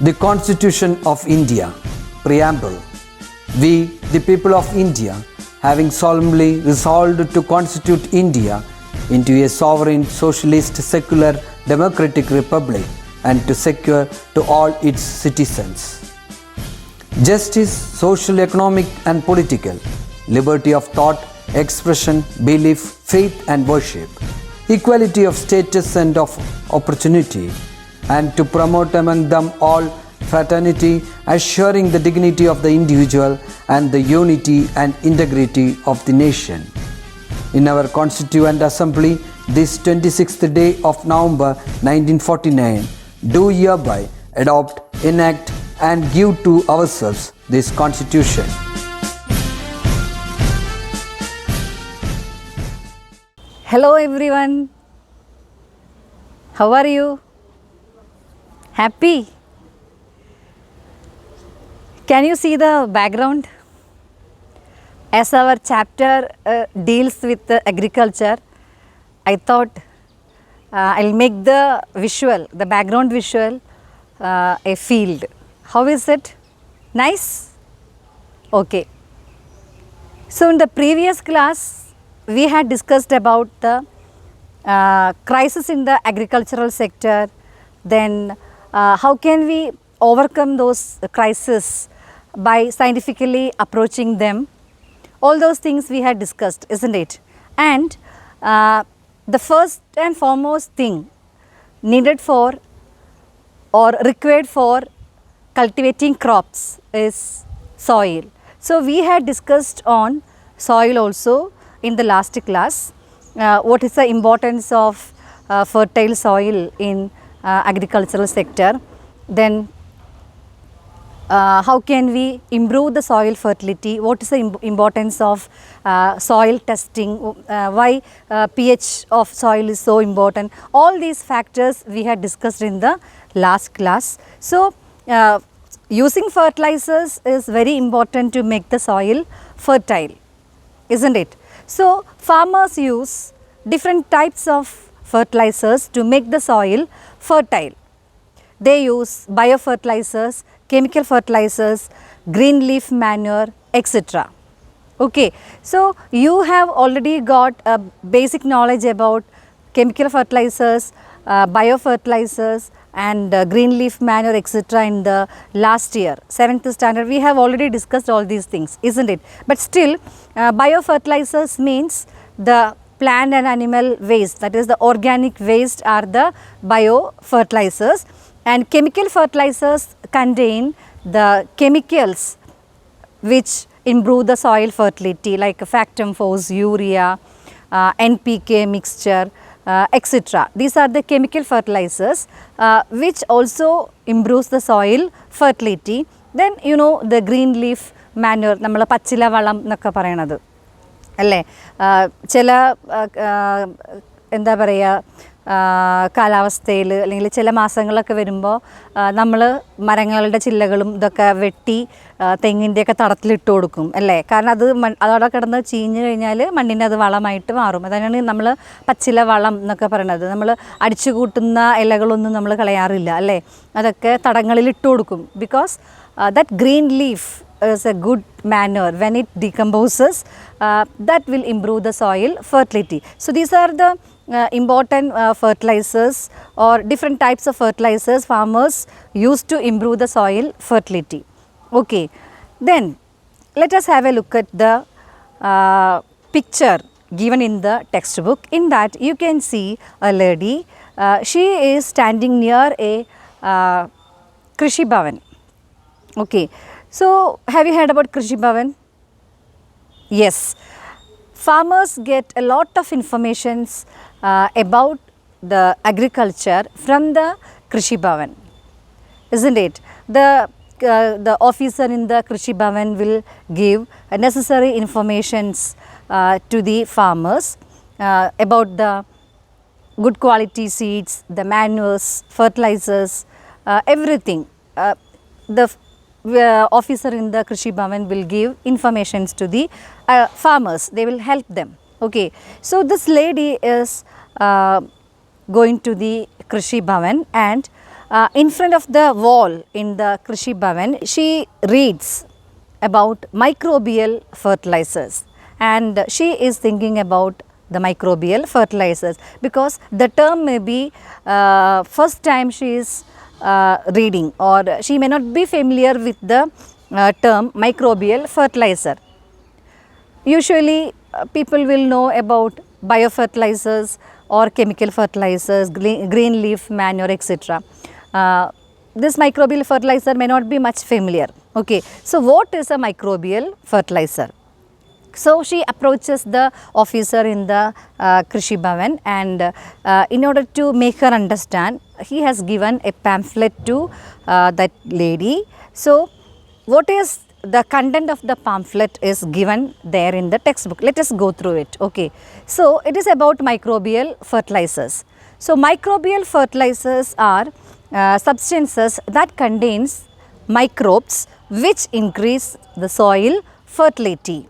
The Constitution of India, Preamble. We, the people of India, having solemnly resolved to constitute India into a sovereign, socialist, secular, democratic republic and to secure to all its citizens justice, social, economic and political, liberty of thought, expression, belief, faith and worship, equality of status and of opportunity, and to promote among them all fraternity, assuring the dignity of the individual and the unity and integrity of the nation. In our Constituent Assembly, this 26th day of November 1949, do hereby adopt, enact and give to ourselves this Constitution. Hello everyone, how are you? Happy? Can you see the background? As our chapter deals with agriculture, I thought I'll make the visual, the background visual, a field. How is it? Nice? Okay. So in the previous class, we had discussed about the crisis in the agricultural sector, then how can we overcome those crises by scientifically approaching them. All those things we had discussed, isn't it? And the first and foremost thing needed for or required for cultivating crops is soil. So we had discussed on soil also in the last class. What is the importance of fertile soil in agricultural sector, then how can we improve the soil fertility, what is the importance of soil testing, why pH of soil is so important. All these factors we had discussed in the last class. So using fertilizers is very important to make the soil fertile, isn't it? So farmers use different types of fertilizers to make the soil fertile. They use biofertilizers, chemical fertilizers, green leaf manure, etc. Okay, so you have already got a basic knowledge about chemical fertilizers, biofertilizers and green leaf manure, etc. in the last year, 7th standard. We have already discussed all these things, isn't it? But still, biofertilizers means the plant and animal waste, that is the organic waste are the biofertilizers, and chemical fertilizers contain the chemicals which improve the soil fertility like Factum Phos, urea, NPK mixture, etc. These are the chemical fertilizers which also improves the soil fertility. Then you know the green leaf manure, nammal pachila valam ennokka parayanathu alle chela എന്താ പറയുക കാലാവസ്ഥയിൽ അല്ലെങ്കിൽ ചില മാസങ്ങളൊക്കെ വരുമ്പോൾ നമ്മൾ മരങ്ങളുടെ ചില്ലകളും ഇതൊക്കെ വെട്ടി തെങ്ങിൻ്റെയൊക്കെ തടത്തിലിട്ട് കൊടുക്കും അല്ലേ, കാരണം അത് അതവിടെ കിടന്ന് ചീഞ്ഞ് കഴിഞ്ഞാൽ മണ്ണിന് അത് വളമായിട്ട് മാറും. അതാണ് നമ്മൾ പച്ചില വളം എന്നൊക്കെ പറയുന്നത്. നമ്മൾ അടിച്ചു കൂട്ടുന്ന ഇലകളൊന്നും നമ്മൾ കളയാറില്ല അല്ലേ, അതൊക്കെ തടങ്ങളിൽ ഇട്ട് കൊടുക്കും. Because that green leaf is a good manure. When it decomposes, that will improve the soil fertility. So these are the important fertilizers or different types of fertilizers farmers use to improve the soil fertility. Okay, then let us have a look at the picture given in the textbook. In that you can see a lady, she is standing near a Krishi Bhavan. Okay, so have you heard about Krishi Bhavan? Yes, farmers get a lot of informations about the agriculture from the Krishi Bhavan, isn't it? The officer in the Krishi Bhavan will give necessary informations to the farmers about the good quality seeds, the manures, fertilizers, everything. The officer in the Krishi Bhavan will give informations to the farmers, they will help them. Okay, so this lady is going to the Krishi Bhavan and In front of the wall in the Krishi Bhavan, she reads about microbial fertilizers, and she is thinking about the microbial fertilizers because the term may be first time she is reading, or she may not be familiar with the term microbial fertilizer. Usually people will know about biofertilizers or chemical fertilizers, green leaf manure, etc. This microbial fertilizer may not be much familiar. Okay, so what is a microbial fertilizer? So she approaches the officer in the Krishi Bhavan, and in order to make her understand, he has given a pamphlet to that lady. So what is the content of the pamphlet is given there in the textbook. Let us go through it. Okay, so it is about microbial fertilizers. So microbial fertilizers are substances that contains microbes which increase the soil fertility.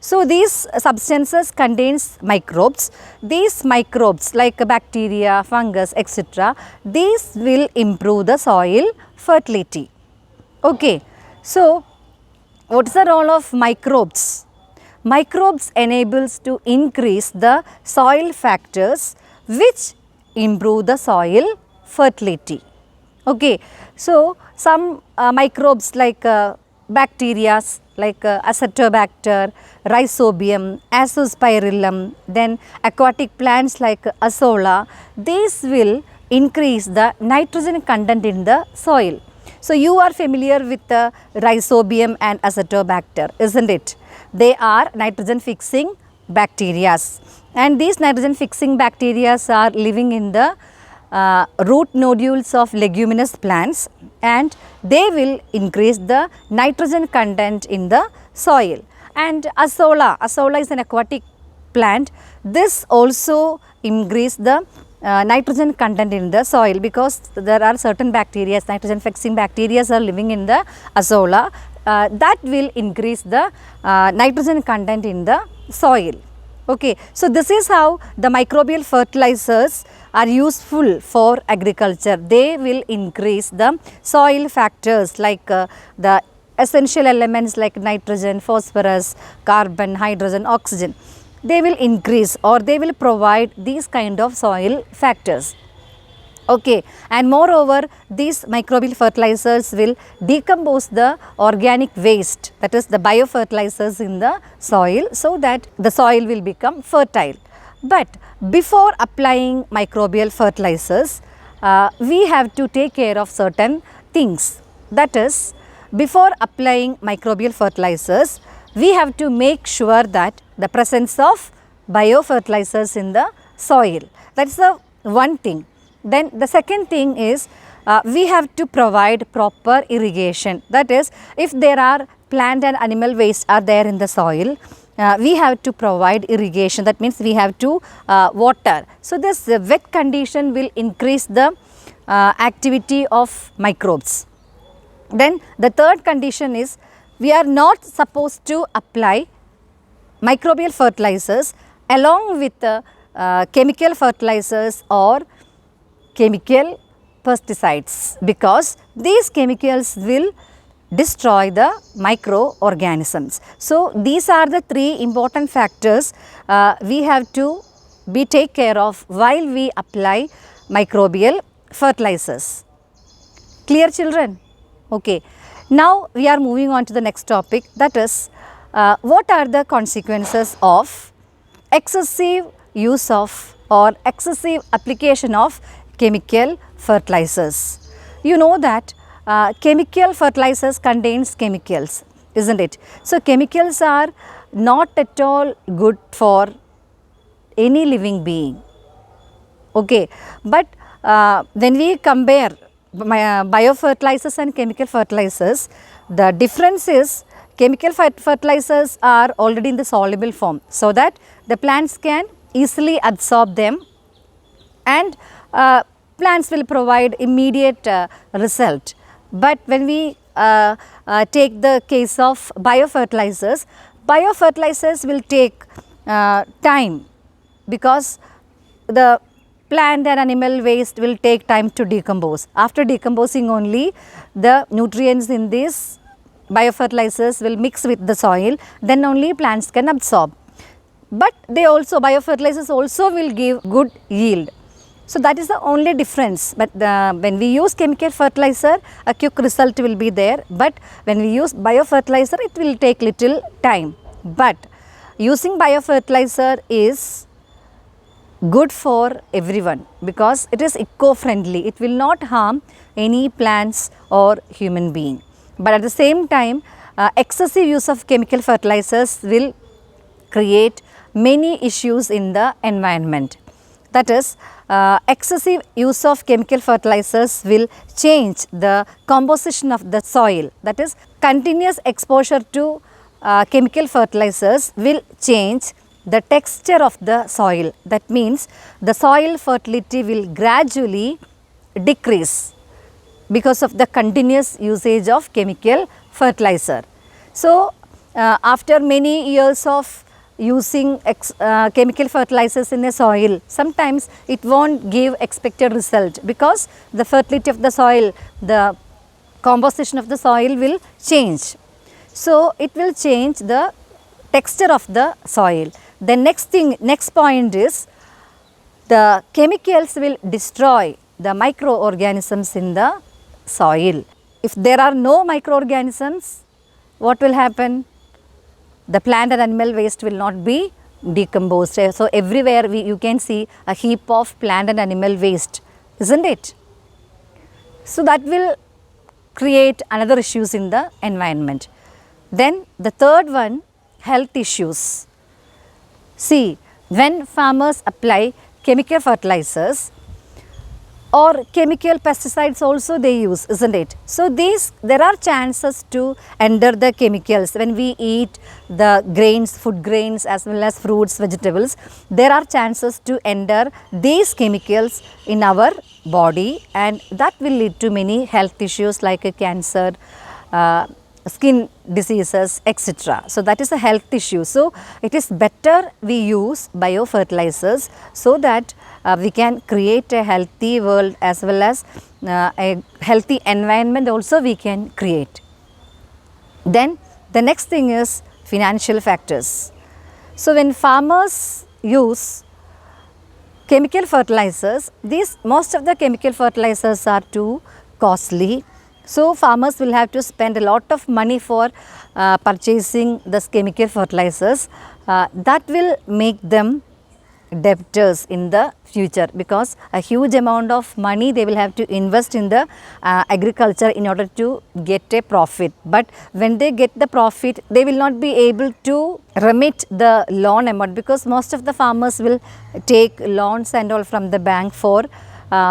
So these substances contains microbes. These microbes like bacteria, fungus, etc. these will improve the soil fertility. Okay, so what is the role of microbes? Microbes enables to increase the soil factors which improve the soil fertility. Okay, so some microbes like bacteria like Acetobacter, Rhizobium, Azospirillum, then aquatic plants like Azolla, these will increase the nitrogen content in the soil. So you are familiar with the Rhizobium and Acetobacter, isn't it? They are nitrogen fixing bacteria, and these nitrogen fixing bacteria are living in the root nodules of leguminous plants, and they will increase the nitrogen content in the soil. And Azolla is an aquatic plant. This also increase the nitrogen content in the soil because there are certain bacteria, nitrogen fixing bacteria are living in the Azolla, that will increase the nitrogen content in the soil. Okay, so this is how the microbial fertilizers are useful for agriculture. They will increase the soil factors like the essential elements like nitrogen, phosphorus, carbon, hydrogen, oxygen. They will increase or they will provide these kind of soil factors. Okay, and moreover these microbial fertilizers will decompose the organic waste, that is the biofertilizers in the soil, so that the soil will become fertile. But before applying microbial fertilizers, we have to take care of certain things. That is, before applying microbial fertilizers, we have to make sure that the presence of biofertilizers in the soil. That is the one thing. Then the second thing is we have to provide proper irrigation. That is, if there are plant and animal waste are there in the soil, we have to provide irrigation. That means we have to water. So this wet condition will increase the activity of microbes. Then the third condition is we are not supposed to apply microbial fertilizers along with chemical fertilizers or chemical pesticides, because these chemicals will destroy the microorganisms. So these are the three important factors we have to take care of while we apply microbial fertilizers. Clear, children? Okay. Now we are moving on to the next topic, that is what are the consequences of excessive use of or excessive application of chemical fertilizers. You know that chemical fertilizers contains chemicals, isn't it? So chemicals are not at all good for any living being. Okay, but when we compare biofertilizers and chemical fertilizers, the difference is chemical fertilizers are already in the soluble form, so that the plants can easily absorb them, and plants will provide immediate result. But when we take the case of biofertilizers, biofertilizers will take time, because the plant and animal waste will take time to decompose. After decomposing only, the nutrients in these biofertilizers will mix with the soil, then only plants can absorb. But they also, biofertilizers also will give good yield. So that is the only difference. But when we use chemical fertilizer, a quick result will be there. But when we use biofertilizer, it will take little time. But using biofertilizer is good for everyone because it is eco-friendly. It will not harm any plants or human being. But at the same time, excessive use of chemical fertilizers will create many issues in the environment. That is, excessive use of chemical fertilizers will change the composition of the soil. That is, continuous exposure to chemical fertilizers will change the texture of the soil. That means the soil fertility will gradually decrease because of the continuous usage of chemical fertilizer. So, after many years of using chemical fertilizers in a soil, sometimes it won't give expected result because the fertility of the soil, the composition of the soil will change. So, it will change the texture of the soil. The next point is the chemicals will destroy the microorganisms in the soil. If there are no microorganisms, what will happen? The plant and animal waste will not be decomposed. So, everywhere you can see a heap of plant and animal waste, isn't it? So, that will create another issues in the environment. Then the third one, health issues. See, when farmers apply chemical fertilizers or chemical pesticides also they use, isn't it? So, there are chances to enter the chemicals when we eat the grains, food grains as well as fruits, vegetables. There are chances to enter these chemicals in our body, and that will lead to many health issues like cancer, skin diseases, etc. So, that is a health issue. So, it is better we use biofertilizers so that we can create a healthy world as well as a healthy environment also we can create. Then the next thing is financial factors. So, when farmers use chemical fertilizers, most of the chemical fertilizers are too costly. So, farmers will have to spend a lot of money for purchasing this chemical fertilizers. That will make them debtors in the future because a huge amount of money they will have to invest in the agriculture in order to get a profit. But when they get the profit, they will not be able to remit the loan amount because most of the farmers will take loans and all from the bank for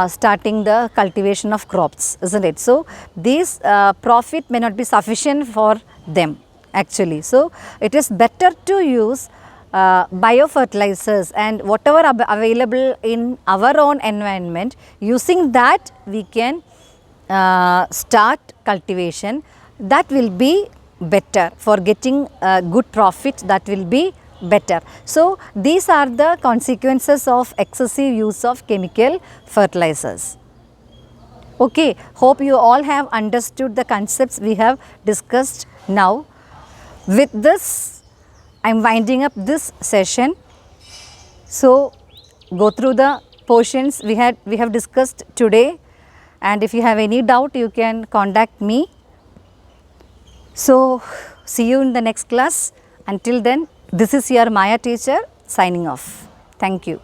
starting the cultivation of crops, isn't it? So, this profit may not be sufficient for them actually. So, it is better to use biofertilizers and whatever available in our own environment. Using that we can start cultivation. That will be better for getting good profit. That will be better. So, these are the consequences of excessive use of chemical fertilizers. Okay, hope you all have understood the concepts we have discussed now. With this, I am winding up this session. So, go through the portions we have discussed today, and if you have any doubt you can contact me. So, see you in the next class. Until then, this is your Maya teacher signing off. Thank you.